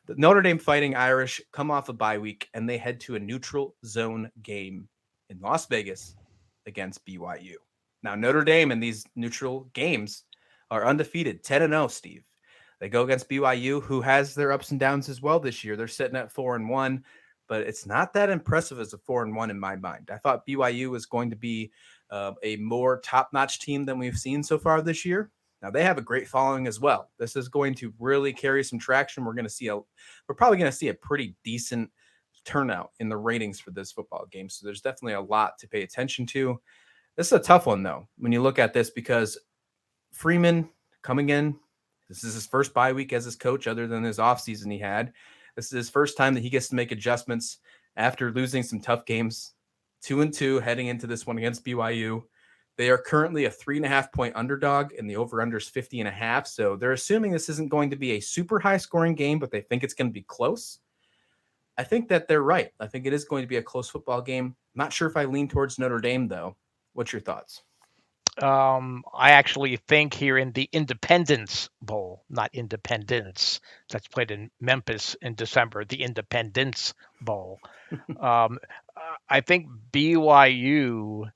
The Notre Dame Fighting Irish come off a bye week and they head to a neutral zone game in Las Vegas against BYU. Now, Notre Dame in these neutral games are undefeated, 10-0, Steve. They go against BYU, who has their ups and downs as well this year. They're sitting at 4-1, but it's not that impressive as a 4-1 in my mind. I thought BYU was going to be a more top-notch team than we've seen so far this year. Now they have a great following as well. This is going to really carry some traction. We're probably going to see a pretty decent turnout in the ratings for this football game. So there's definitely a lot to pay attention to. This is a tough one though, when you look at this, because Freeman coming in, this is his first bye week as his coach, other than his offseason he had. This is his first time that he gets to make adjustments after losing some tough games, 2-2 heading into this one against BYU. They are currently a 3.5-point underdog, and the over-under is 50.5. So they're assuming this isn't going to be a super high-scoring game, but they think it's going to be close. I think that they're right. I think it is going to be a close football game. Not sure if I lean towards Notre Dame, though. What's your thoughts? I actually think here in the Independence Bowl, not Independence, that's played in Memphis in December, the Independence Bowl. I think BYU,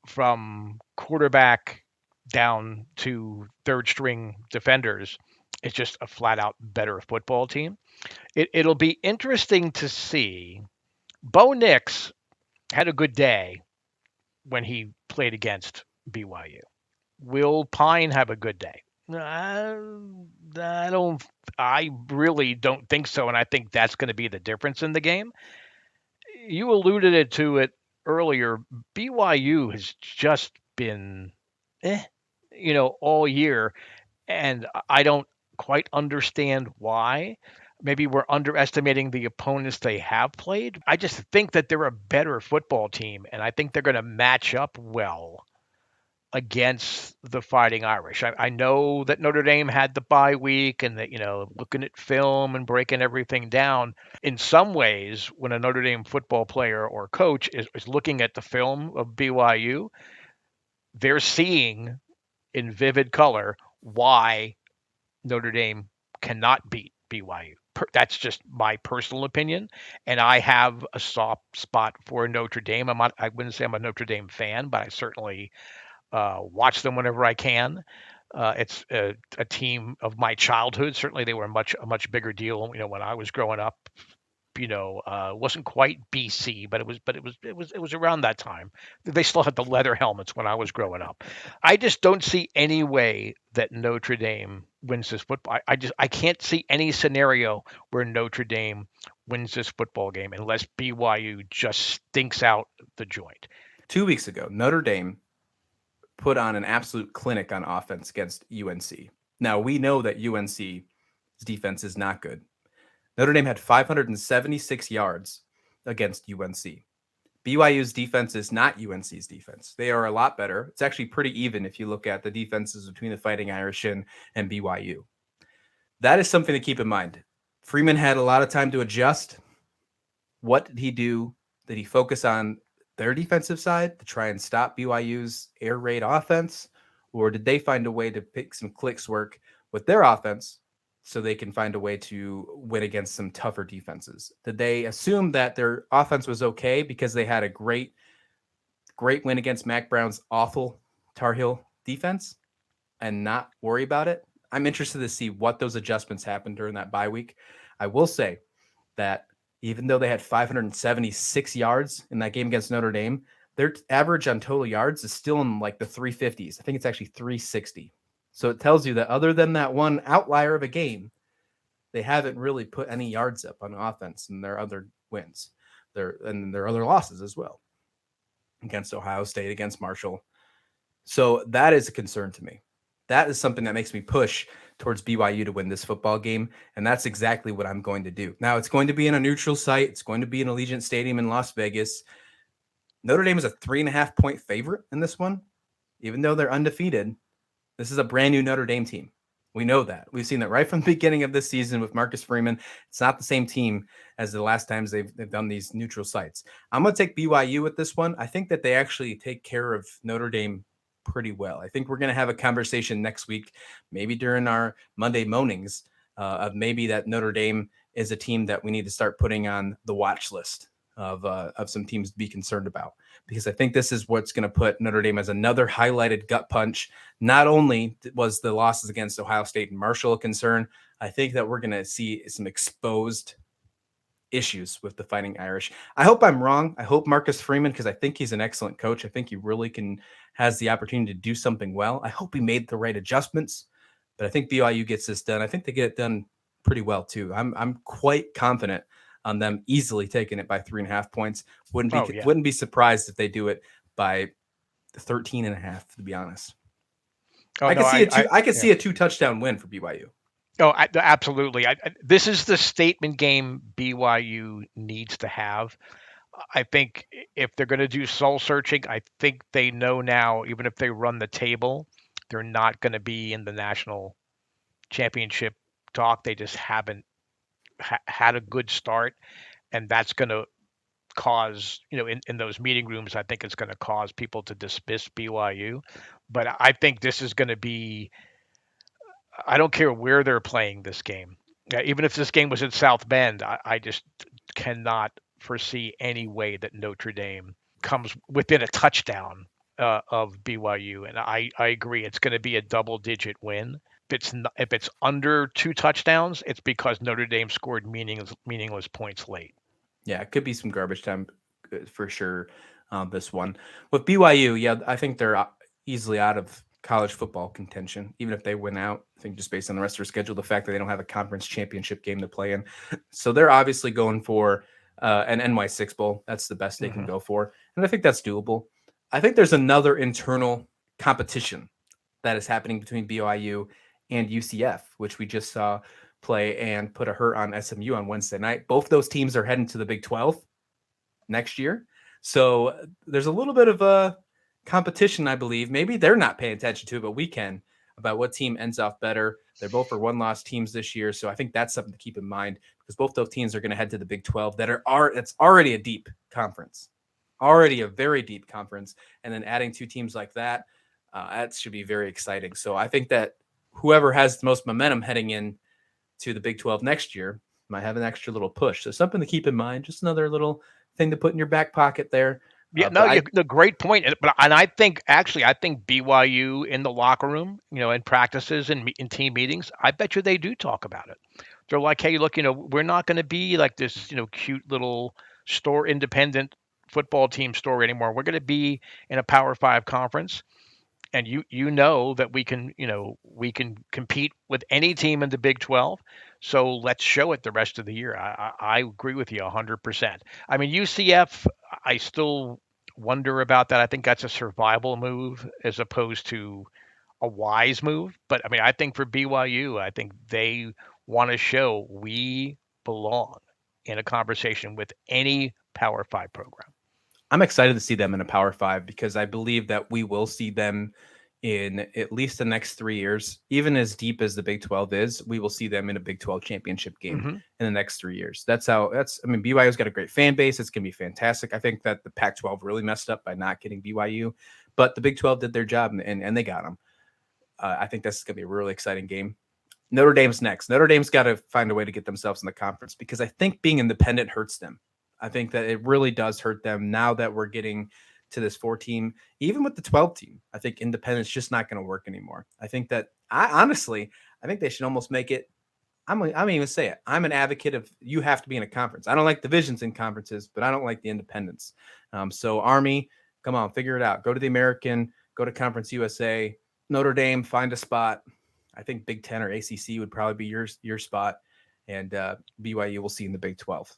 from quarterback down to third string defenders, is just a flat out better football team. It'll be interesting to see. Bo Nix had a good day when he played against BYU. Will Pine have a good day? I don't. I really don't think so, and I think that's going to be the difference in the game. You alluded to it earlier. BYU has just been, all year, and I don't quite understand why. Maybe we're underestimating the opponents they have played. I just think that they're a better football team, and I think they're going to match up well against the Fighting Irish. I know that Notre Dame had the bye week and that, looking at film and breaking everything down, in some ways, when a Notre Dame football player or coach is looking at the film of BYU, they're seeing in vivid color why Notre Dame cannot beat BYU. That's just my personal opinion, and I have a soft spot for Notre Dame. I wouldn't say I'm a Notre Dame fan, but I certainly watch them whenever I can. It's a team of my childhood. Certainly, they were a much bigger deal. When I was growing up, wasn't quite BC, but it was around that time. They still had the leather helmets when I was growing up. I just don't see any way that Notre Dame wins this football. I can't see any scenario where Notre Dame wins this football game unless BYU just stinks out the joint. 2 weeks ago, Notre Dame put on an absolute clinic on offense against UNC. Now, we know that UNC's defense is not good. Notre Dame had 576 yards against UNC. BYU's defense is not UNC's defense. They are a lot better. It's actually pretty even if you look at the defenses between the Fighting Irish and BYU. That is something to keep in mind. Freeman had a lot of time to adjust. What did he do? Did he focus on their defensive side to try and stop BYU's air raid offense? Or did they find a way to pick some clicks work with their offense so they can find a way to win against some tougher defenses? Did they assume that their offense was okay because they had a great win against Mac Brown's awful Tar Heel defense and not worry about it? I'm interested to see what those adjustments happened during that bye week. I will say that even though they had 576 yards in that game against Notre Dame, their average on total yards is still in like the 350s. I think it's actually 360. So it tells you that other than that one outlier of a game, they haven't really put any yards up on offense in their other wins, their other losses as well, against Ohio State, against Marshall. So that is a concern to me. That is something that makes me push towards BYU to win this football game, and that's exactly what I'm going to do. Now, it's going to be in a neutral site. It's going to be in Allegiant Stadium in Las Vegas. Notre Dame is a 3.5-point favorite in this one, even though they're undefeated. This is a brand new Notre Dame team. We know that. We've seen that right from the beginning of this season with Marcus Freeman. It's not the same team as the last times they've done these neutral sites. I'm going to take BYU with this one. I think that they actually take care of Notre Dame pretty well. I think we're going to have a conversation next week, maybe during our Monday mornings, of maybe that Notre Dame is a team that we need to start putting on the watch list of some teams to be concerned about, because I think this is what's going to put Notre Dame as another highlighted gut punch. Not only was the losses against Ohio State and Marshall a concern, I think that we're going to see some exposed issues with the Fighting Irish. I hope I'm wrong. I hope Marcus Freeman, because I think he's an excellent coach. I think he really has the opportunity to do something well. I hope he made the right adjustments, but I think BYU gets this done. I think they get it done pretty well too. I'm quite confident on them easily taking it by 3.5 points. Wouldn't be surprised if they do it by 13.5, to be honest. I could see a 2-touchdown win for BYU. Oh, absolutely. This is the statement game BYU needs to have. I think if they're going to do soul searching, I think they know now, even if they run the table, they're not going to be in the national championship talk. They just haven't had a good start. And that's going to cause, in those meeting rooms, I think it's going to cause people to dismiss BYU. But I think this is going to be, I don't care where they're playing this game. Even if this game was in South Bend, I just cannot foresee any way that Notre Dame comes within a touchdown of BYU. And I agree, it's going to be a double-digit win. If it's under 2 touchdowns, it's because Notre Dame scored meaningless points late. Yeah, it could be some garbage time for sure. This one with BYU, yeah, I think they're easily out of college football contention, even if they win out. I think just based on the rest of their schedule, the fact that they don't have a conference championship game to play in, so they're obviously going for an NY6 bowl. That's the best they can go for, and I think that's doable. I think there's another internal competition that is happening between BYU and UCF, which we just saw play and put a hurt on SMU on Wednesday night. Both those teams are heading to the Big 12 next year. So there's a little bit of a competition, I believe. Maybe they're not paying attention to it, but we can, about what team ends off better. They're both for 1-loss teams this year. So I think that's something to keep in mind, because both those teams are going to head to the Big 12 it's already a deep conference, already a very deep conference. And then adding 2 teams like that should be very exciting. So I think that whoever has the most momentum heading in to the Big 12 next year might have an extra little push. So something to keep in mind, just another little thing to put in your back pocket there. Yeah, the great point. But I think BYU in the locker room, in practices and in team meetings, I bet you they do talk about it. They're like, hey, look, we're not going to be like this, cute little store independent football team story anymore. We're going to be in a Power 5 conference. And you know that we can compete with any team in the Big 12. So let's show it the rest of the year. I agree with you 100%. I mean, UCF, I still wonder about that. I think that's a survival move as opposed to a wise move. But I mean, I think for BYU, I think they want to show we belong in a conversation with any Power 5 program. I'm excited to see them in a Power 5, because I believe that we will see them in at least the next 3 years. Even as deep as the Big 12 is, we will see them in a Big 12 championship game in the next 3 years. BYU's got a great fan base. It's going to be fantastic. I think that the Pac-12 really messed up by not getting BYU, but the Big 12 did their job, and they got them. I think this is going to be a really exciting game. Notre Dame's next. Notre Dame's got to find a way to get themselves in the conference, because I think being independent hurts them. I think that it really does hurt them now that we're getting to this 4-team, even with the 12 team. I think independence just not going to work anymore. I think that I think they should almost make it. I'm even say it. I'm an advocate of, you have to be in a conference. I don't like divisions in conferences, but I don't like the independence. So Army, come on, figure it out. Go to the American, go to Conference USA. Notre Dame, find a spot. I think Big 10 or ACC would probably be your spot, and BYU will see in the Big 12.